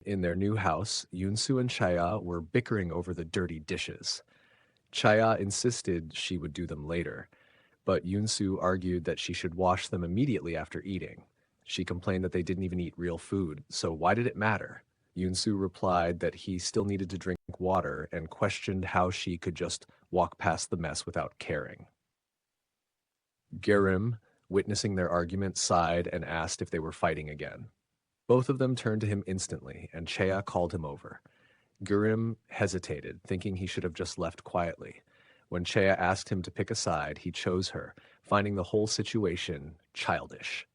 In their new house, Yunsu and Chaya were bickering over the dirty dishes. Chaya insisted she would do them later, but Yunsu argued that she should wash them immediately after eating. She complained that they didn't even eat real food, so why did it matter? Yunsu replied that he still needed to drink water and questioned how she could just walk past the mess without caring. Gerim, witnessing their argument, sighed and asked if they were fighting again. Both of them turned to him instantly, and Chea called him over. Gerim hesitated, thinking he should have just left quietly. When Chea asked him to pick a side, he chose her, finding the whole situation childish.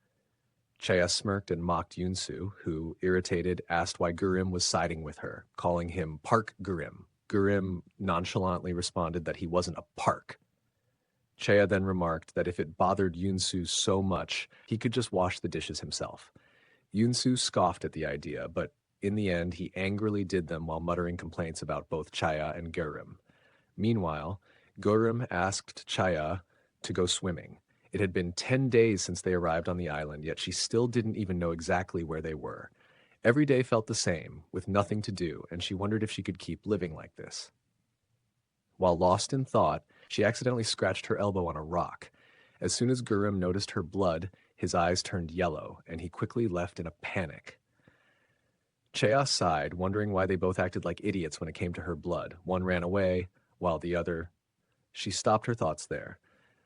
Chea smirked and mocked Yunsu, who, irritated, asked why Gerim was siding with her, calling him Park Gerim. Gerim nonchalantly responded that he wasn't a park. Chea then remarked that if it bothered Yunsu so much, he could just wash the dishes himself. Yunsu scoffed at the idea, but in the end he angrily did them while muttering complaints about both Chaya and Gerim. Meanwhile, Gerim asked Chaya to go swimming. It had been 10 days since they arrived on the island, yet she still didn't even know exactly where they were. Every day felt the same, with nothing to do, and she wondered if she could keep living like this. While lost in thought, she accidentally scratched her elbow on a rock. As soon as Gerim noticed her blood, his eyes turned yellow, and he quickly left in a panic. Chea sighed, wondering why they both acted like idiots when it came to her blood. One ran away, while the other... She stopped her thoughts there.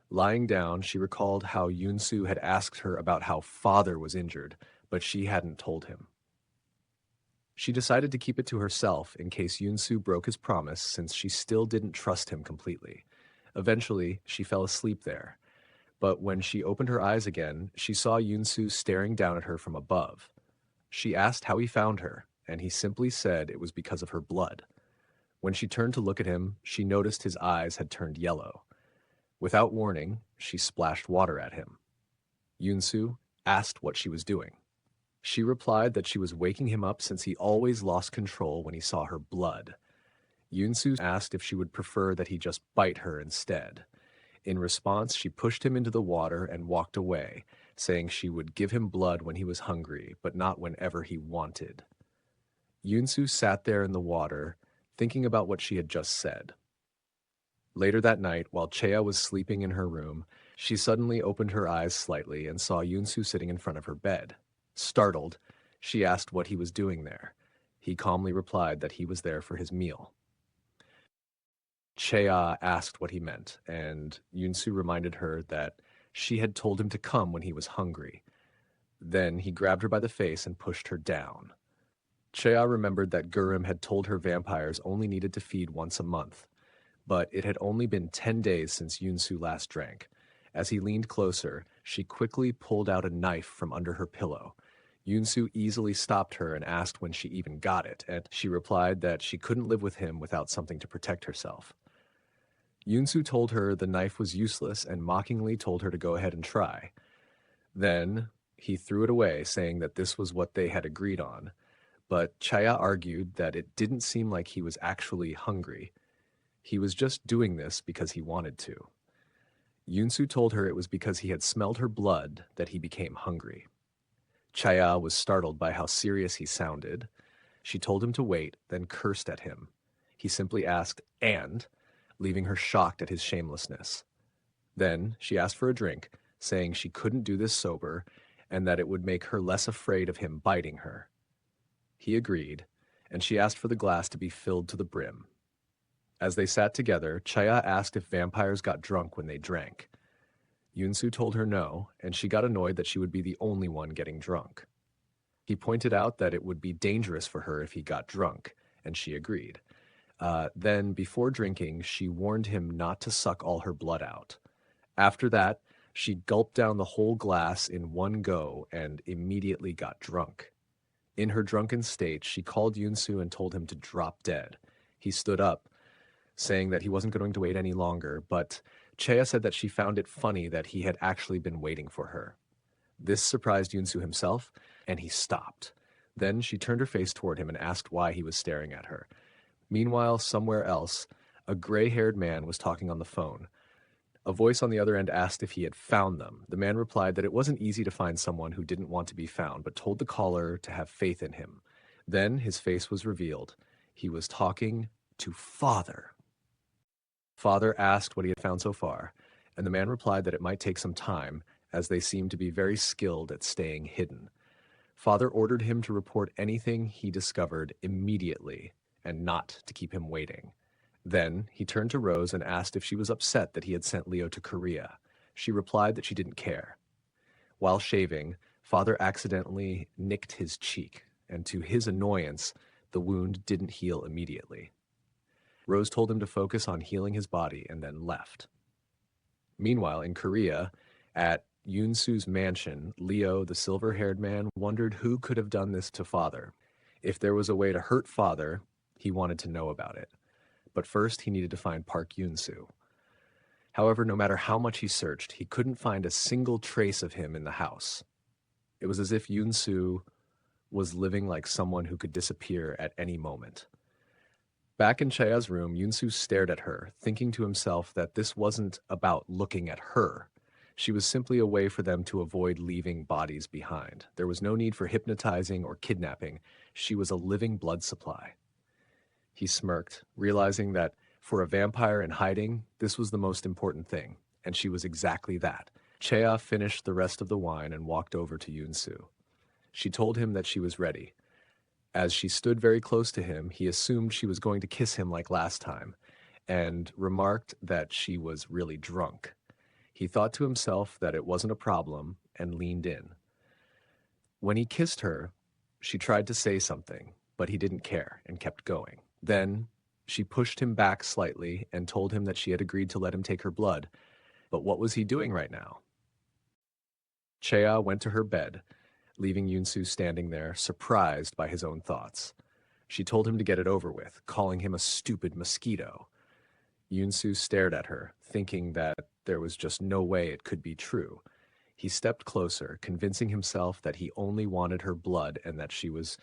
Lying down, she recalled how Yunsu had asked her about how father was injured, but she hadn't told him. She decided to keep it to herself in case Yunsu broke his promise, since she still didn't trust him completely. Eventually, she fell asleep there. But when she opened her eyes again, she saw Yunsu staring down at her from above. She asked how he found her, and he simply said it was because of her blood. When she turned to look at him, she noticed his eyes had turned yellow. Without warning, she splashed water at him. Yunsu asked what she was doing. She replied that she was waking him up since he always lost control when he saw her blood. Yunsu asked if she would prefer that he just bite her instead. In response, she pushed him into the water and walked away, saying she would give him blood when he was hungry, but not whenever he wanted. Yunsu sat there in the water, thinking about what she had just said. Later that night, while Chea was sleeping in her room, she suddenly opened her eyes slightly and saw Yunsu sitting in front of her bed. Startled, she asked what he was doing there. He calmly replied that he was there for his meal. Chea asked what he meant, and Yunsu reminded her that she had told him to come when he was hungry. Then he grabbed her by the face and pushed her down. Chea remembered that Gerim had told her vampires only needed to feed once a month, but it had only been 10 days since Yunsu last drank. As he leaned closer, she quickly pulled out a knife from under her pillow. Yunsu easily stopped her and asked when she even got it, and she replied that she couldn't live with him without something to protect herself. Yunsu told her the knife was useless and mockingly told her to go ahead and try. Then he threw it away, saying that this was what they had agreed on. But Chaya argued that it didn't seem like he was actually hungry. He was just doing this because he wanted to. Yunsu told her it was because he had smelled her blood that he became hungry. Chaya was startled by how serious he sounded. She told him to wait, then cursed at him. He simply asked, "And?" leaving her shocked at his shamelessness. Then she asked for a drink, saying she couldn't do this sober and that it would make her less afraid of him biting her. He agreed, and she asked for the glass to be filled to the brim. As they sat together, Chaya asked if vampires got drunk when they drank. Yunsu told her no, and she got annoyed that she would be the only one getting drunk. He pointed out that it would be dangerous for her if he got drunk, and she agreed. Then, before drinking, she warned him not to suck all her blood out. After that, she gulped down the whole glass in one go and immediately got drunk. In her drunken state, she called Yunsu and told him to drop dead. He stood up, saying that he wasn't going to wait any longer, but Chea said that she found it funny that he had actually been waiting for her. This surprised Yunsu himself, and he stopped. Then she turned her face toward him and asked why he was staring at her. Meanwhile, somewhere else, a gray-haired man was talking on the phone. A voice on the other end asked if he had found them. The man replied that it wasn't easy to find someone who didn't want to be found, but told the caller to have faith in him. Then his face was revealed. He was talking to Father. Father asked what he had found so far, and the man replied that it might take some time, as they seemed to be very skilled at staying hidden. Father ordered him to report anything he discovered immediately, and not to keep him waiting. Then he turned to Rose and asked if she was upset that he had sent Leo to Korea. She replied that she didn't care. While shaving, Father accidentally nicked his cheek, and to his annoyance, the wound didn't heal immediately. Rose told him to focus on healing his body and then left. Meanwhile, in Korea, at Yoon-soo's mansion, Leo, the silver-haired man, wondered who could have done this to Father. If there was a way to hurt Father, he wanted to know about it. But first, he needed to find Park Yoon-soo. However, no matter how much he searched, he couldn't find a single trace of him in the house. It was as if Yoon-soo was living like someone who could disappear at any moment. Back in Chea's room, Yoon-soo stared at her, thinking to himself that this wasn't about looking at her. She was simply a way for them to avoid leaving bodies behind. There was no need for hypnotizing or kidnapping. She was a living blood supply. He smirked, realizing that for a vampire in hiding, this was the most important thing, and she was exactly that. Chea finished the rest of the wine and walked over to Yoon-soo. She told him that she was ready. As she stood very close to him, he assumed she was going to kiss him like last time, and remarked that she was really drunk. He thought to himself that it wasn't a problem and leaned in. When he kissed her, she tried to say something, but he didn't care and kept going. Then she pushed him back slightly and told him that she had agreed to let him take her blood. But what was he doing right now? Chea went to her bed, leaving Yoon-soo standing there, surprised by his own thoughts. She told him to get it over with, calling him a stupid mosquito. Yoon-soo stared at her, thinking that there was just no way it could be true. He stepped closer, convincing himself that he only wanted her blood and that she was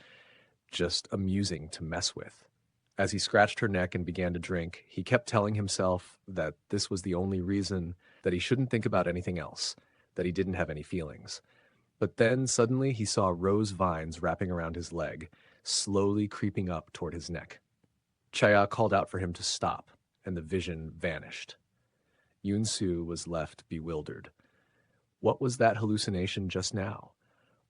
just amusing to mess with. As he scratched her neck and began to drink, he kept telling himself that this was the only reason, that he shouldn't think about anything else, that he didn't have any feelings. But then suddenly he saw rose vines wrapping around his leg, slowly creeping up toward his neck. Chea called out for him to stop, and the vision vanished. Yoon-soo was left bewildered. What was that hallucination just now?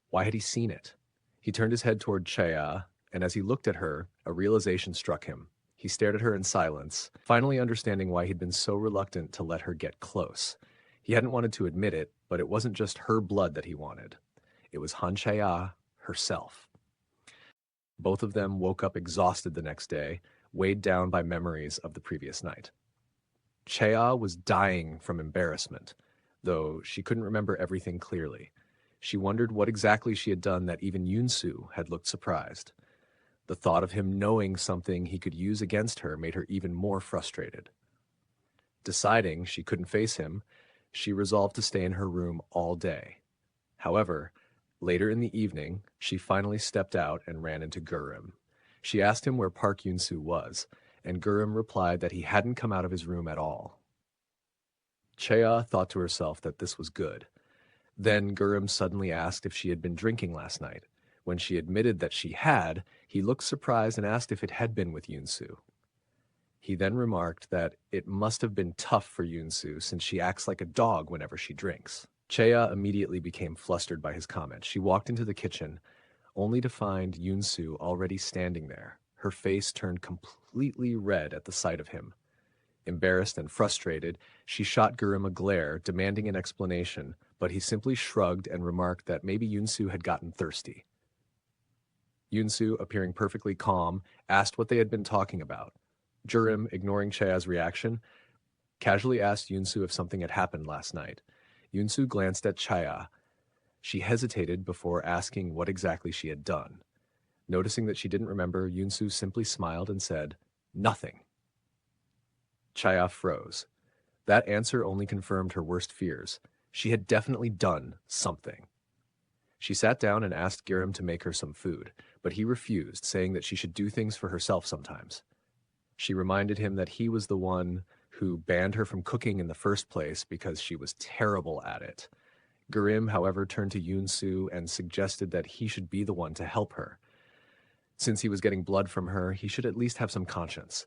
Why had he seen it? He turned his head toward Chea, and as he looked at her, a realization struck him. He stared at her in silence, finally understanding why he'd been so reluctant to let her get close. He hadn't wanted to admit it, but it wasn't just her blood that he wanted. It was Han Chea herself. Both of them woke up exhausted the next day, weighed down by memories of the previous night. Chea was dying from embarrassment, though she couldn't remember everything clearly. She wondered what exactly she had done that even Yoon-soo had looked surprised. The thought of him knowing something he could use against her made her even more frustrated. Deciding she couldn't face him, she resolved to stay in her room all day. However, later in the evening, she finally stepped out and ran into Gurim. She asked him where Park Yoon-soo was, and Gurim replied that he hadn't come out of his room at all. Chea thought to herself that this was good. Then Gurim suddenly asked if she had been drinking last night. When she admitted that she had, he looked surprised and asked if it had been with Yoon-soo. He then remarked that it must have been tough for Yoon-soo since she acts like a dog whenever she drinks. Chea immediately became flustered by his comment. She walked into the kitchen, only to find Yoon-soo already standing there. Her face turned completely red at the sight of him. Embarrassed and frustrated, she shot Gurim a glare, demanding an explanation, but he simply shrugged and remarked that maybe Yoon-soo had gotten thirsty. Yoon-soo, appearing perfectly calm, asked what they had been talking about. Gurim, ignoring Chea's reaction, casually asked Yoon-soo if something had happened last night. Yoon-soo glanced at Chea. She hesitated before asking what exactly she had done. Noticing that she didn't remember, Yoon-soo simply smiled and said, "Nothing." Chea froze. That answer only confirmed her worst fears. She had definitely done something. She sat down and asked Gurim to make her some food, but he refused, saying that she should do things for herself sometimes. She reminded him that he was the one who banned her from cooking in the first place because she was terrible at it. Gurim, however, turned to Yoon-soo and suggested that he should be the one to help her. Since he was getting blood from her, he should at least have some conscience.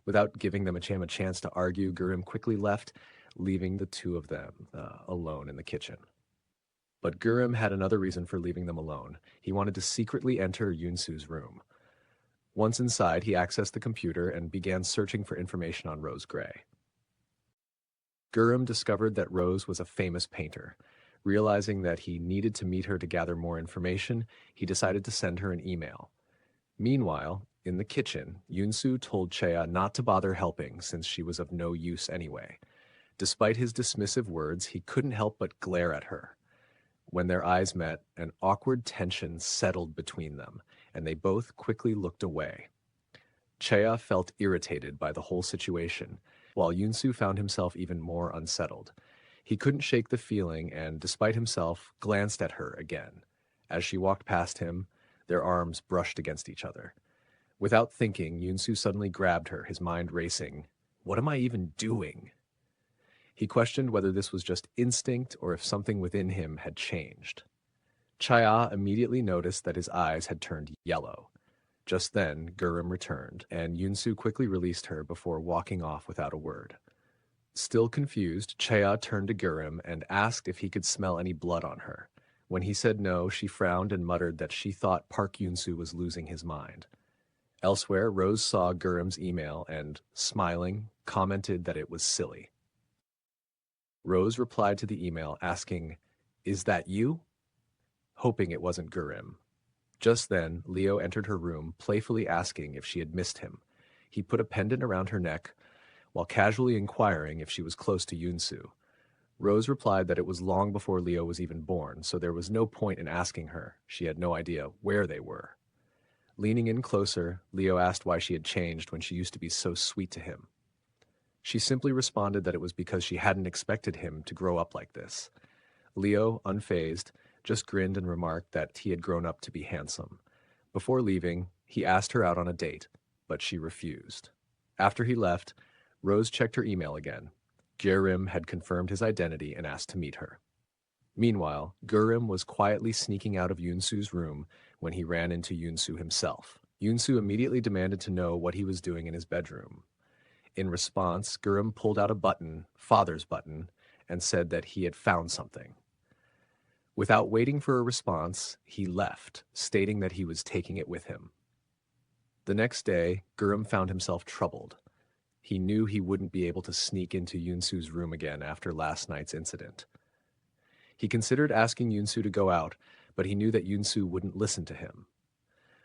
Without giving them a chance to argue, Gurim quickly left, leaving the two of them alone in the kitchen. But Gurim had another reason for leaving them alone. He wanted to secretly enter Yunsu's room. Once inside, he accessed the computer and began searching for information on Rose Gray. Gurim discovered that Rose was a famous painter. Realizing that he needed to meet her to gather more information, he decided to send her an email. Meanwhile, in the kitchen, Yunsu told Chea not to bother helping since she was of no use anyway. Despite his dismissive words, he couldn't help but glare at her. When their eyes met, an awkward tension settled between them, and they both quickly looked away. Chea felt irritated by the whole situation, while Yunsu found himself even more unsettled. He couldn't shake the feeling and, despite himself, glanced at her again. As she walked past him, their arms brushed against each other. Without thinking, Yunsu suddenly grabbed her, his mind racing. What am I even doing? He questioned whether this was just instinct or if something within him had changed. Chaya immediately noticed that his eyes had turned yellow. Just then, Gurim returned, and Yunsu quickly released her before walking off without a word. Still confused, Chaya turned to Gurim and asked if he could smell any blood on her. When he said no, she frowned and muttered that she thought Park Yunsu was losing his mind. Elsewhere, Rose saw Gurim's email and, smiling, commented that it was silly. Rose replied to the email asking, "Is that you?" hoping it wasn't Gurim. Just then, Leo entered her room, playfully asking if she had missed him. He put a pendant around her neck, while casually inquiring if she was close to Yunsu. Rose replied that it was long before Leo was even born, so there was no point in asking her. She had no idea where they were. Leaning in closer, Leo asked why she had changed when she used to be so sweet to him. She simply responded that it was because she hadn't expected him to grow up like this. Leo, unfazed, just grinned and remarked that he had grown up to be handsome. Before leaving, he asked her out on a date, but she refused. After he left, Rose checked her email again. Gurim had confirmed his identity and asked to meet her. Meanwhile, Gurim was quietly sneaking out of Yunsu's room when he ran into Yunsu himself. Yunsu immediately demanded to know what he was doing in his bedroom. In response, Gurim pulled out a button, father's button, and said that he had found something. Without waiting for a response, he left, stating that he was taking it with him. The next day, Gurim found himself troubled. He knew he wouldn't be able to sneak into Yunsu's room again after last night's incident. He considered asking Yunsu to go out, but he knew that Yunsu wouldn't listen to him.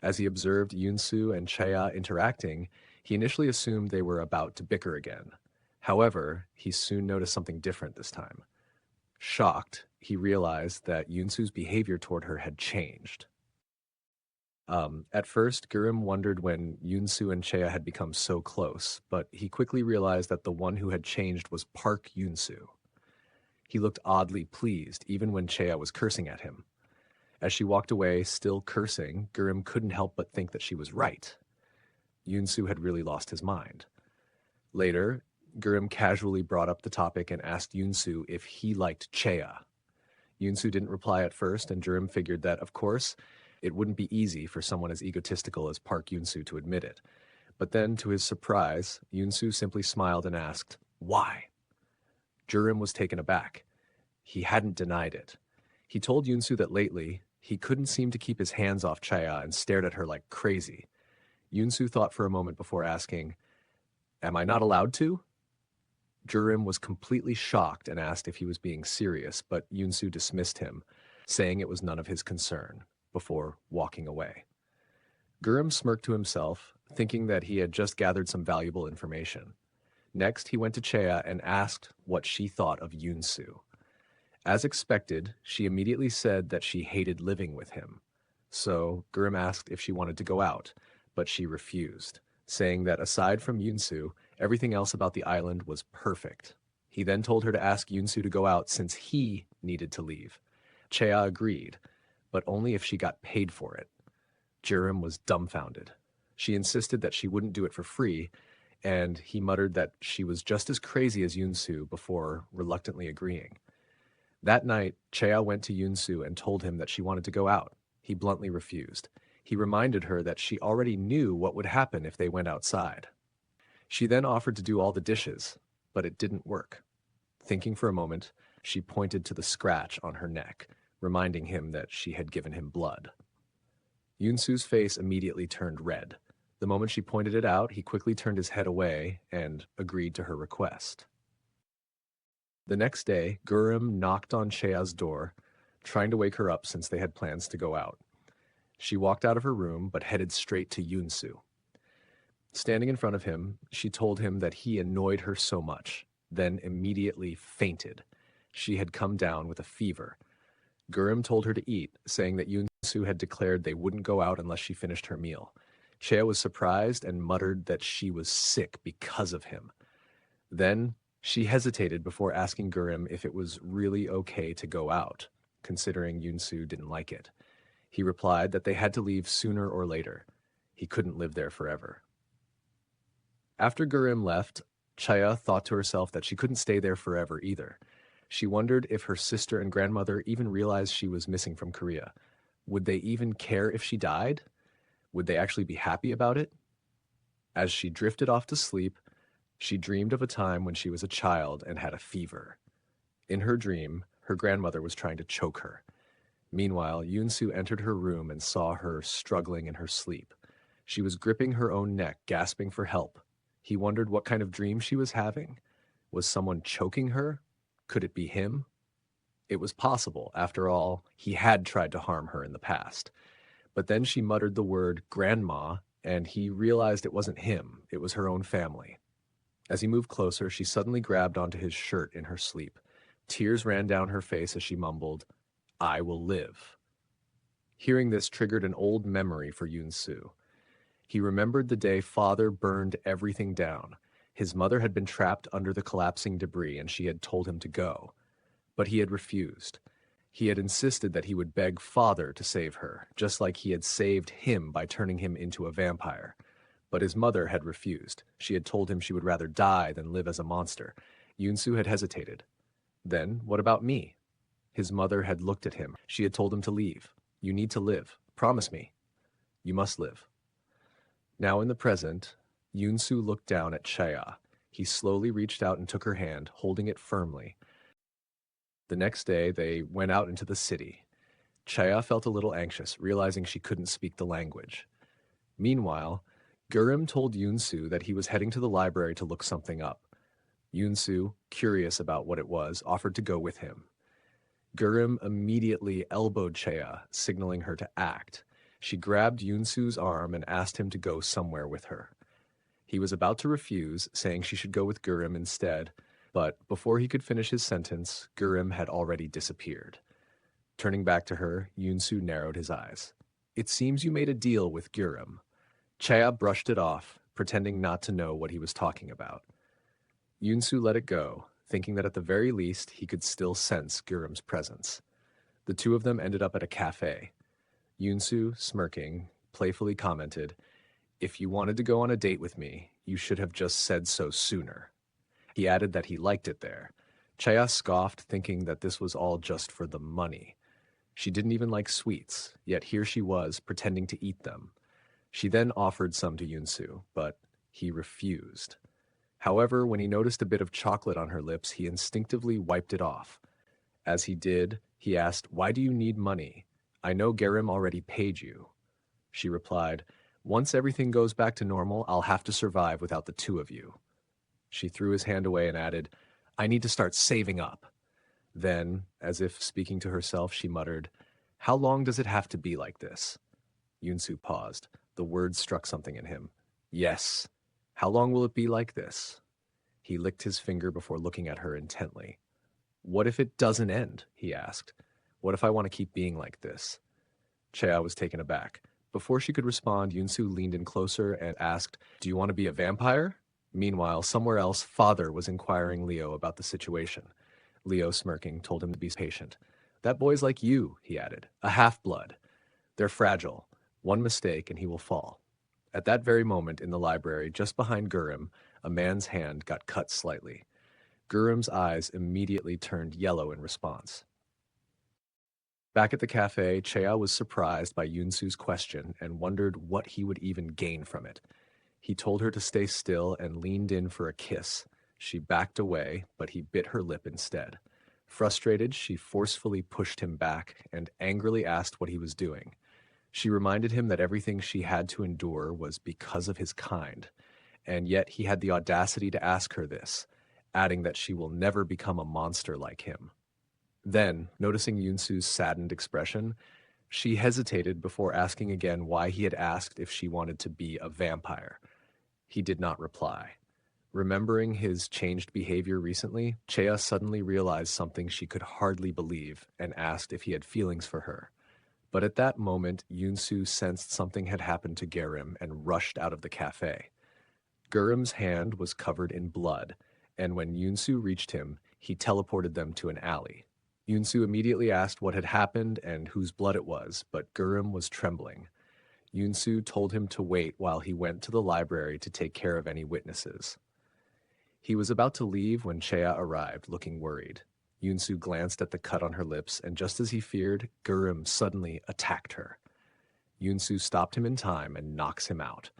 As he observed Yunsu and Chaya interacting, he initially assumed they were about to bicker again. However, he soon noticed something different this time. Shocked, he realized that Yunsu's behavior toward her had changed. At first, Gurim wondered when Yunsu and Chea had become so close, but he quickly realized that the one who had changed was Park Yunsu. He looked oddly pleased, even when Chea was cursing at him. As she walked away, still cursing, Gurim couldn't help but think that she was right. Yunsu had really lost his mind. Later, Gurim casually brought up the topic and asked Yunsu if he liked Chea. Yunsu didn't reply at first, and Gurim figured that, of course, it wouldn't be easy for someone as egotistical as Park Yunsu to admit it. But then, to his surprise, Yunsu simply smiled and asked, "Why?" Gurim was taken aback. He hadn't denied it. He told Yunsu that lately, he couldn't seem to keep his hands off Chea and stared at her like crazy. Yunsu thought for a moment before asking, "Am I not allowed to?" Gurim was completely shocked and asked if he was being serious, but Yunsu dismissed him, saying it was none of his concern, before walking away. Gurim smirked to himself, thinking that he had just gathered some valuable information. Next, he went to Chea and asked what she thought of Yunsu. As expected, she immediately said that she hated living with him. So, Gurim asked if she wanted to go out, but she refused, saying that aside from Yunsu, everything else about the island was perfect. He then told her to ask Yunsu to go out since he needed to leave. Chea agreed, but only if she got paid for it. Gurim was dumbfounded. She insisted that she wouldn't do it for free, and he muttered that she was just as crazy as Yunsu before reluctantly agreeing. That night, Chea went to Yunsu and told him that she wanted to go out. He bluntly refused. He reminded her that she already knew what would happen if they went outside. She then offered to do all the dishes, but it didn't work. Thinking for a moment, she pointed to the scratch on her neck, reminding him that she had given him blood. Yunsu's face immediately turned red. The moment she pointed it out, he quickly turned his head away and agreed to her request. The next day, Gurim knocked on Chea's door, trying to wake her up since they had plans to go out. She walked out of her room but headed straight to Yunsu. Standing in front of him, she told him that he annoyed her so much, then immediately fainted. She had come down with a fever. Gurim told her to eat, saying that Yunsu had declared they wouldn't go out unless she finished her meal. Chea was surprised and muttered that she was sick because of him. Then she hesitated before asking Gurim if it was really okay to go out, considering Yunsu didn't like it. He replied that they had to leave sooner or later. He couldn't live there forever. After Gurim left, Chaya thought to herself that she couldn't stay there forever either. She wondered if her sister and grandmother even realized she was missing from Korea. Would they even care if she died? Would they actually be happy about it? As she drifted off to sleep, she dreamed of a time when she was a child and had a fever. In her dream, her grandmother was trying to choke her. Meanwhile, Yunsu entered her room and saw her struggling in her sleep. She was gripping her own neck, gasping for help. He wondered what kind of dream she was having. Was someone choking her? Could it be him? It was possible. After all, he had tried to harm her in the past. But then she muttered the word grandma, and he realized it wasn't him. It was her own family. As he moved closer, she suddenly grabbed onto his shirt in her sleep. Tears ran down her face as she mumbled, "I will live." Hearing this triggered an old memory for Yunsu. He remembered the day father burned everything down. His mother had been trapped under the collapsing debris and she had told him to go. But he had refused. He had insisted that he would beg father to save her, just like he had saved him by turning him into a vampire. But his mother had refused. She had told him she would rather die than live as a monster. Yunsu had hesitated. Then, what about me? His mother had looked at him. She had told him to leave. You need to live. Promise me. You must live. Now in the present, Yunsu looked down at Chaya. He slowly reached out and took her hand, holding it firmly. The next day, they went out into the city. Chaya felt a little anxious, realizing she couldn't speak the language. Meanwhile, Gurim told Yunsu that he was heading to the library to look something up. Yunsu, curious about what it was, offered to go with him. Gurim immediately elbowed Chaya, signaling her to act. She grabbed Yunsu's arm and asked him to go somewhere with her. He was about to refuse, saying she should go with Gurim instead, but before he could finish his sentence, Gurim had already disappeared. Turning back to her, Yunsu narrowed his eyes. "It seems you made a deal with Gurim." Chaya brushed it off, pretending not to know what he was talking about. Yunsu let it go, thinking that at the very least he could still sense Gurim's presence. The two of them ended up at a cafe. Yunsu, smirking, playfully commented, "If you wanted to go on a date with me, you should have just said so sooner." He added that he liked it there. Chaya scoffed, thinking that this was all just for the money. She didn't even like sweets, yet here she was, pretending to eat them. She then offered some to Yunsu, but he refused. However, when he noticed a bit of chocolate on her lips, he instinctively wiped it off. As he did, he asked, "Why do you need money? I know Gurim already paid you." She replied, "Once everything goes back to normal, I'll have to survive without the two of you." She threw his hand away and added, "I need to start saving up." Then, as if speaking to herself, she muttered, "How long does it have to be like this?" Yunsu paused. The words struck something in him. "Yes. How long will it be like this?" He licked his finger before looking at her intently. "What if it doesn't end?" he asked. "What if I want to keep being like this?" Chea was taken aback. Before she could respond, Yunsu leaned in closer and asked, "Do you want to be a vampire?" Meanwhile, somewhere else, father was inquiring Leo about the situation. Leo, smirking, told him to be patient. "That boy's like you," he added, "a half-blood. They're fragile. One mistake and he will fall." At that very moment in the library, just behind Gurim, a man's hand got cut slightly. Gurim's eyes immediately turned yellow in response. Back at the cafe, Chea was surprised by Yunsu's question and wondered what he would even gain from it. He told her to stay still and leaned in for a kiss. She backed away, but he bit her lip instead. Frustrated, she forcefully pushed him back and angrily asked what he was doing. She reminded him that everything she had to endure was because of his kind, and yet he had the audacity to ask her this, adding that she will never become a monster like him. Then, noticing Yunsu's saddened expression, she hesitated before asking again why he had asked if she wanted to be a vampire. He did not reply. Remembering his changed behavior recently, Chea suddenly realized something she could hardly believe and asked if he had feelings for her. But at that moment, Yunsu sensed something had happened to Gerim and rushed out of the cafe. Gurim's hand was covered in blood, and when Yunsu reached him, he teleported them to an alley. Yunsu immediately asked what had happened and whose blood it was, but Gurim was trembling. Yunsu told him to wait while he went to the library to take care of any witnesses. He was about to leave when Chea arrived, looking worried. Yunsu glanced at the cut on her lips, and just as he feared, Gurim suddenly attacked her. Yunsu stopped him in time and knocks him out.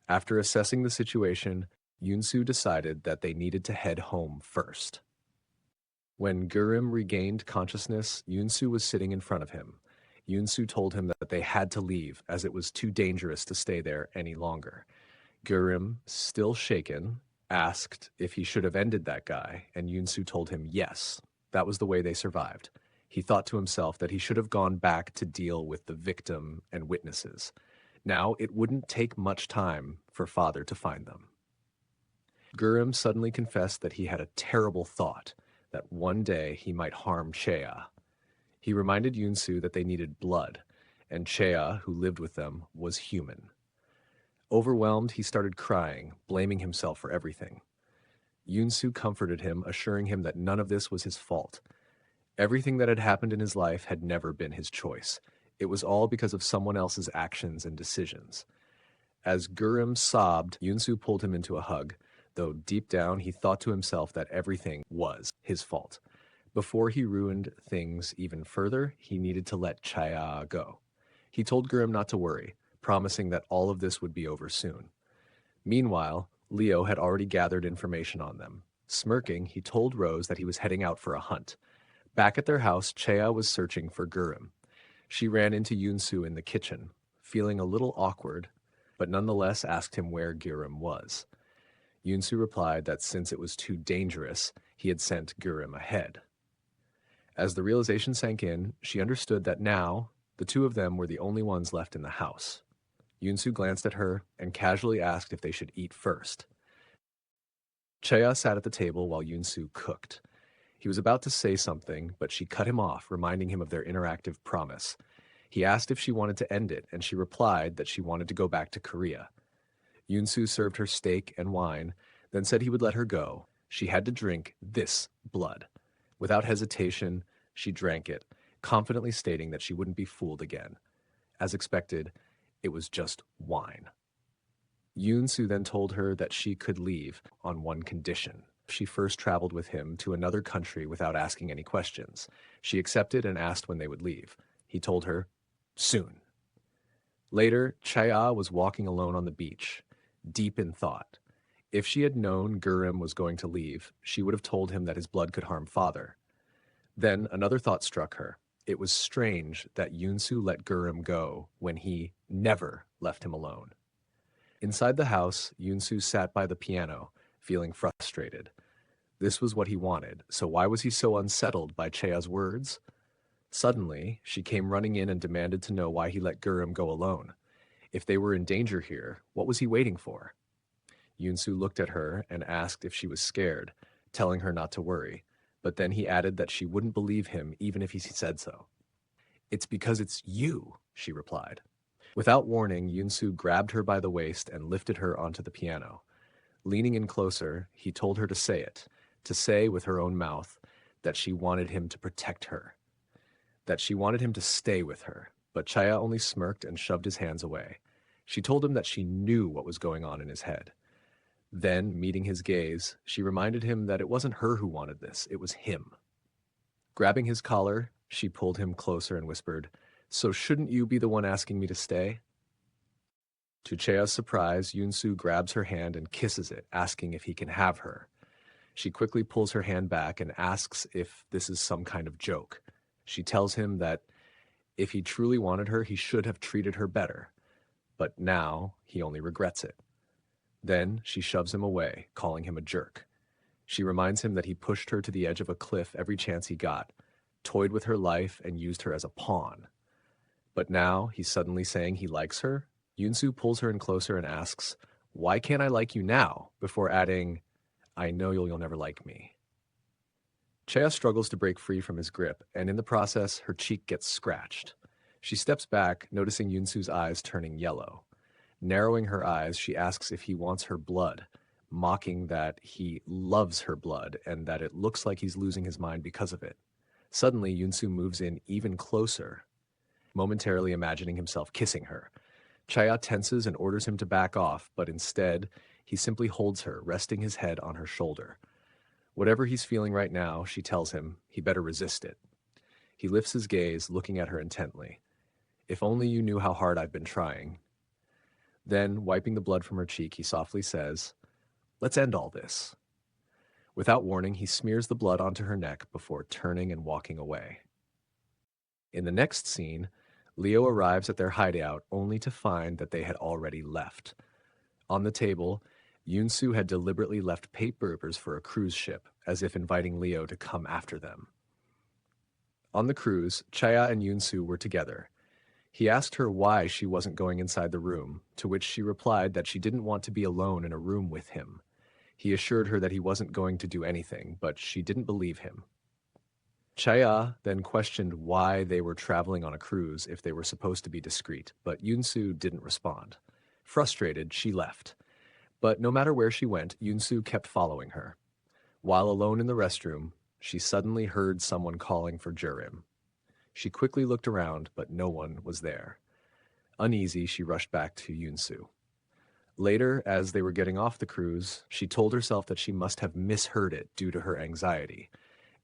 After assessing the situation, Yunsu decided that they needed to head home first. When Gurim regained consciousness, Yunsu was sitting in front of him. Yunsu told him that they had to leave, as it was too dangerous to stay there any longer. Gurim, still shaken, asked if he should have ended that guy, and Yunsu told him yes. That was the way they survived. He thought to himself that he should have gone back to deal with the victim and witnesses. Now, it wouldn't take much time for Father to find them. Gurim suddenly confessed that he had a terrible thought, that one day he might harm Chea. He reminded Yunsu that they needed blood, and Chea, who lived with them, was human. Overwhelmed, he started crying, blaming himself for everything. Yunsu comforted him, assuring him that none of this was his fault. Everything that had happened in his life had never been his choice. It was all because of someone else's actions and decisions. As Gurim sobbed, Yunsu pulled him into a hug, though deep down he thought to himself that everything was his fault. Before he ruined things even further, he needed to let Chea go. He told Gurim not to worry, promising that all of this would be over soon. Meanwhile, Leo had already gathered information on them. Smirking, he told Rose that he was heading out for a hunt. Back at their house, Chea was searching for Gurim. She ran into Yunsu in the kitchen, feeling a little awkward, but nonetheless asked him where Gurim was. Yunsu replied that since it was too dangerous, he had sent Gurim ahead. As the realization sank in, she understood that now, the two of them were the only ones left in the house. Yunsu glanced at her and casually asked if they should eat first. Chea sat at the table while Yunsu cooked. He was about to say something, but she cut him off, reminding him of their interactive promise. He asked if she wanted to end it, and she replied that she wanted to go back to Korea. Yunsu served her steak and wine, then said he would let her go. She had to drink this blood. Without hesitation, she drank it, confidently stating that she wouldn't be fooled again. As expected, it was just wine. Yunsu then told her that she could leave on one condition. She first traveled with him to another country without asking any questions. She accepted and asked when they would leave. He told her, soon. Later, Chea was walking alone on the beach, deep in thought. If she had known Gurim was going to leave, she would have told him that his blood could harm Father. Then another thought struck her. It was strange that Yunsu let Gurim go when he never left him alone. Inside the house, Yunsu sat by the piano, feeling frustrated. This was what he wanted, so why was he so unsettled by Chea's words? Suddenly, she came running in and demanded to know why he let Gurim go alone. If they were in danger here, what was he waiting for? Yunsu looked at her and asked if she was scared, telling her not to worry, but then he added that she wouldn't believe him even if he said so. It's because it's you, she replied. Without warning, Yunsu grabbed her by the waist and lifted her onto the piano. Leaning in closer, he told her to say it, to say with her own mouth that she wanted him to protect her, that she wanted him to stay with her, but Chea only smirked and shoved his hands away. She told him that she knew what was going on in his head. Then, meeting his gaze, she reminded him that it wasn't her who wanted this, it was him. Grabbing his collar, She pulled him closer and whispered, "So shouldn't you be the one asking me to stay?" To Chea's surprise, Yunsu grabs her hand and kisses it, asking if he can have her. She quickly pulls her hand back and asks if this is some kind of joke. She tells him that if he truly wanted her, he should have treated her better. But now he only regrets it. Then she shoves him away, calling him a jerk. She reminds him that he pushed her to the edge of a cliff every chance he got, toyed with her life, and used her as a pawn. But now he's suddenly saying he likes her. Yunsu pulls her in closer and asks, "Why can't I like you now?" before adding, "I know you'll never like me." Chea struggles to break free from his grip, and in the process, her cheek gets scratched. She steps back, noticing Yunsu's eyes turning yellow. Narrowing her eyes, she asks if he wants her blood, mocking that he loves her blood and that it looks like he's losing his mind because of it. Suddenly, Yunsu moves in even closer, momentarily imagining himself kissing her. Chaya tenses and orders him to back off, but instead, he simply holds her, resting his head on her shoulder. Whatever he's feeling right now, she tells him he better resist it. He lifts his gaze, looking at her intently. "If only you knew how hard I've been trying." Then, wiping the blood from her cheek, he softly says, "Let's end all this." Without warning, he smears the blood onto her neck before turning and walking away. In the next scene, Leo arrives at their hideout only to find that they had already left. On the table, Yunsu had deliberately left papers for a cruise ship, as if inviting Leo to come after them. On the cruise, Chaya and Yunsu were together. He asked her why she wasn't going inside the room, to which she replied that she didn't want to be alone in a room with him. He assured her that he wasn't going to do anything, but she didn't believe him. Chaya then questioned why they were traveling on a cruise if they were supposed to be discreet, but Yunsu didn't respond. Frustrated, she left. But no matter where she went, Yunsu kept following her. While alone in the restroom, she suddenly heard someone calling for Jurim. She quickly looked around, but no one was there. Uneasy, she rushed back to Yunsu. Later, as they were getting off the cruise, she told herself that she must have misheard it due to her anxiety,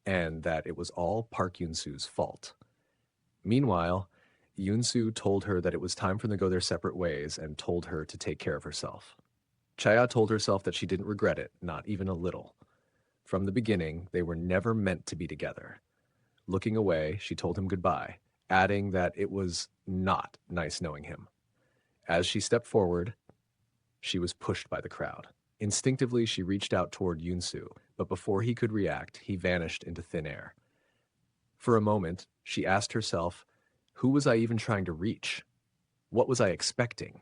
and that it was all Park Yunsu's fault. Meanwhile, Yunsu told her that it was time for them to go their separate ways and told her to take care of herself. Chaya told herself that she didn't regret it, not even a little. From the beginning, they were never meant to be together. Looking away, she told him goodbye, adding that it was not nice knowing him. As she stepped forward, she was pushed by the crowd. Instinctively, she reached out toward Yunsu, but before he could react, he vanished into thin air. For a moment, she asked herself, who was I even trying to reach? What was I expecting?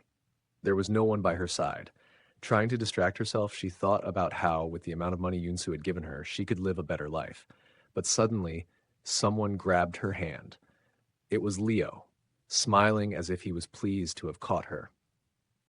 There was no one by her side. Trying to distract herself, she thought about how, with the amount of money Yunsu had given her, she could live a better life. But suddenly, someone grabbed her hand. It was Leo, smiling as if he was pleased to have caught her.